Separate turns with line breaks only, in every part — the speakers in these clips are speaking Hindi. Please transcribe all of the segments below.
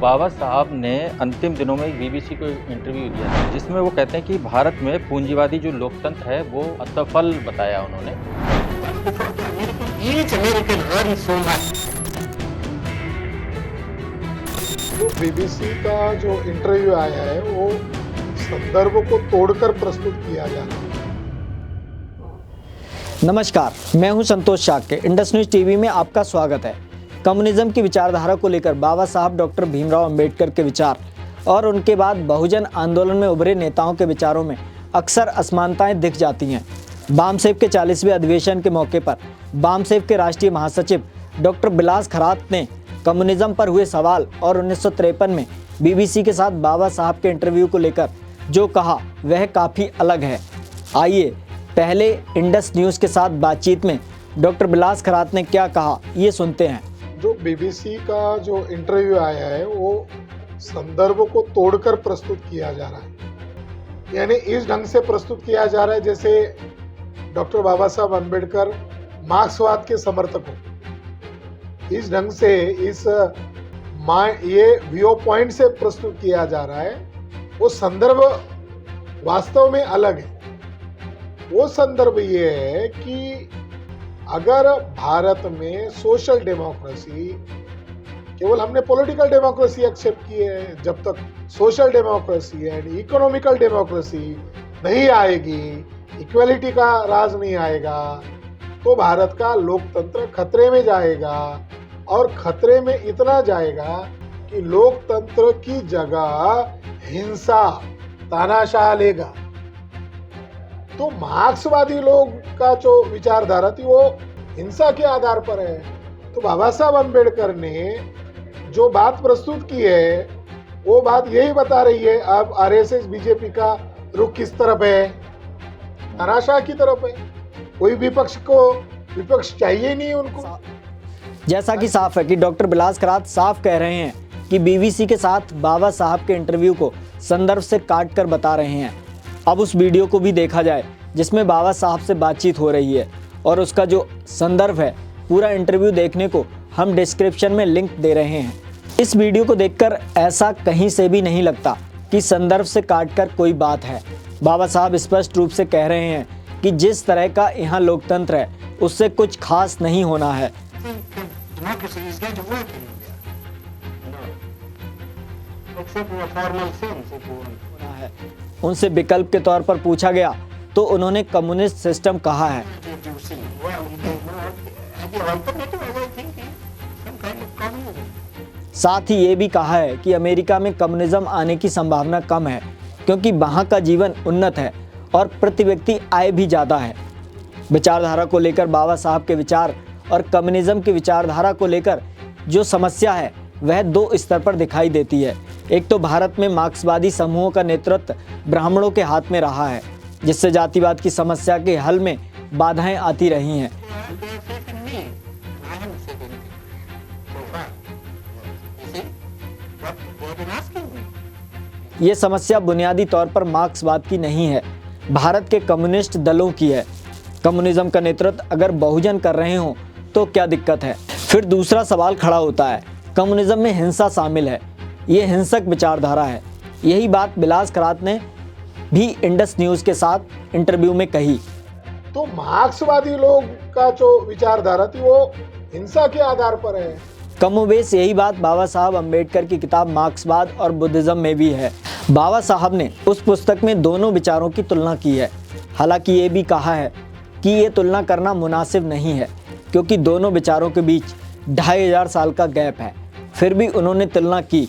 बाबा साहब ने अंतिम दिनों में एक बीबीसी को इंटरव्यू दिया था, जिसमें वो कहते हैं कि भारत में पूंजीवादी जो लोकतंत्र है वो असफल बताया उन्होंने।
तो बीबीसी का जो इंटरव्यू आया है वो संदर्भ को तोड़कर प्रस्तुत किया जा रहा है।
नमस्कार, मैं हूं संतोष शाक्य। इंडस न्यूज टीवी में आपका स्वागत है। कम्युनिज्म की विचारधारा को लेकर बाबा साहब डॉक्टर भीमराव अंबेडकर के विचार और उनके बाद बहुजन आंदोलन में उभरे नेताओं के विचारों में अक्सर असमानताएं दिख जाती हैं। बामसेव के 40वें अधिवेशन के मौके पर बामसेव के राष्ट्रीय महासचिव डॉक्टर बिलास खरात ने कम्युनिज्म पर हुए सवाल और 1953 में बीबीसी के साथ बाबा साहब के इंटरव्यू को लेकर जो कहा वह काफ़ी अलग है। आइए पहले इंडस न्यूज़ के साथ बातचीत में डॉक्टर बिलास खरात ने क्या कहा ये सुनते हैं।
जो बीबीसी का जो इंटरव्यू आया है वो संदर्भ को तोड़कर प्रस्तुत किया जा रहा है, यानी इस ढंग से प्रस्तुत किया जा रहा है जैसे डॉक्टर बाबा साहब अम्बेडकर मार्क्सवाद के समर्थक हो। इस ढंग से ये व्यू पॉइंट से प्रस्तुत किया जा रहा है। वो संदर्भ वास्तव में अलग है। वो संदर्भ ये है कि अगर भारत में सोशल डेमोक्रेसी, केवल हमने पॉलिटिकल डेमोक्रेसी एक्सेप्ट की है, जब तक social democracy and economical democracy नहीं आएगी, इक्वलिटी का राज नहीं आएगा, तो भारत का लोकतंत्र खतरे में जाएगा। और खतरे में इतना जाएगा कि लोकतंत्र की जगह हिंसा, तानाशाह लेगा। तो मार्क्सवादी लोग का जो विचारधारा थी वो हिंसा के आधार पर है। तो बाबा साहब अम्बेडकर ने जो बात प्रस्तुत की है वो बात यही बता रही है अब आरएसएस बीजेपी का रुख किस तरफ है, तानाशाह की तरफ है। कोई विपक्ष चाहिए नहीं उनको।
जैसा कि साफ है कि डॉक्टर बिलास खरात साफ कह रहे हैं कि बीबीसी के साथ बाबा साहब के इंटरव्यू को संदर्भ से काट कर बता रहे हैं। अब उस वीडियो को भी देखा जाए जिसमें बाबा साहब से बातचीत हो रही है और उसका जो संदर्भ है, पूरा इंटरव्यू देखने को हम डिस्क्रिप्शन में लिंक दे रहे हैं। इस वीडियो को देखकर ऐसा कहीं से भी नहीं लगता कि संदर्भ से काटकर कोई बात है। बाबा साहब स्पष्ट रूप से कह रहे हैं कि जिस तरह का यहाँ लोकतंत्र है उससे कुछ खास नहीं होना है। उनसे विकल्प के तौर पर पूछा गया तो उन्होंने कम्युनिस्ट सिस्टम कहा है। साथ ही ये भी कहा है कि अमेरिका में कम्युनिज्म आने की संभावना कम है क्योंकि वहाँ का जीवन उन्नत है और प्रति व्यक्ति आय भी ज़्यादा है। विचारधारा को लेकर बाबा साहब के विचार और कम्युनिज्म की विचारधारा को लेकर जो समस्या है वह दो स्तर पर दिखाई देती है। एक तो भारत में मार्क्सवादी समूहों का नेतृत्व ब्राह्मणों के हाथ में रहा है, जिससे जातिवाद की समस्या के हल में बाधाएं आती रही हैं। ये समस्या बुनियादी तौर पर मार्क्सवाद की नहीं है, भारत के कम्युनिस्ट दलों की है। कम्युनिज्म का नेतृत्व अगर बहुजन कर रहे हों तो क्या दिक्कत है। फिर दूसरा सवाल खड़ा होता है, कम्युनिज्म में हिंसा शामिल है, ये हिंसक विचारधारा है। यही बात बिलास खरात ने भी इंडस न्यूज़ के साथ इंटरव्यू में कही।
तो मार्क्सवादी लोग का जो विचारधारा थी वो हिंसा के आधार पर है।
कमोबेश यही बात बाबा साहब अम्बेडकर की किताब मार्क्सवाद और बुद्धिज्म में भी है। बाबा साहब ने उस पुस्तक में दोनों विचारों की तुलना की है। हालांकि ये भी कहा है कि ये तुलना करना मुनासिब नहीं है क्योंकि दोनों विचारों के बीच 2500 साल का गैप है। फिर भी उन्होंने तुलना की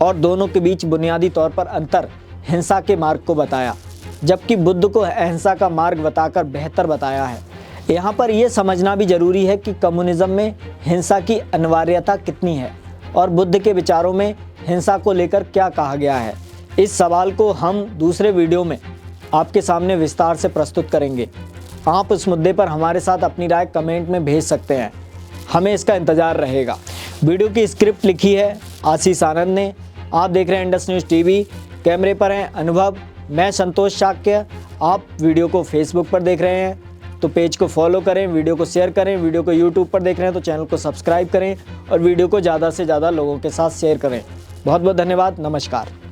और दोनों के बीच बुनियादी तौर पर अंतर हिंसा के मार्ग को बताया, जबकि बुद्ध को अहिंसा का मार्ग बताकर बेहतर बताया है। यहाँ पर यह समझना भी जरूरी है कि कम्युनिज्म में हिंसा की अनिवार्यता कितनी है और बुद्ध के विचारों में हिंसा को लेकर क्या कहा गया है। इस सवाल को हम दूसरे वीडियो में आपके सामने विस्तार से प्रस्तुत करेंगे। आप उस मुद्दे पर हमारे साथ अपनी राय कमेंट में भेज सकते हैं, हमें इसका इंतज़ार रहेगा। वीडियो की स्क्रिप्ट लिखी है आशीष आनंद ने। आप देख रहे हैं इंडस न्यूज़ टीवी। कैमरे पर हैं अनुभव, मैं संतोष शाक्य। आप वीडियो को फेसबुक पर देख रहे हैं तो पेज को फॉलो करें, वीडियो को शेयर करें। वीडियो को यूट्यूब पर देख रहे हैं तो चैनल को सब्सक्राइब करें और वीडियो को ज़्यादा से ज़्यादा लोगों के साथ शेयर करें। बहुत बहुत धन्यवाद, नमस्कार।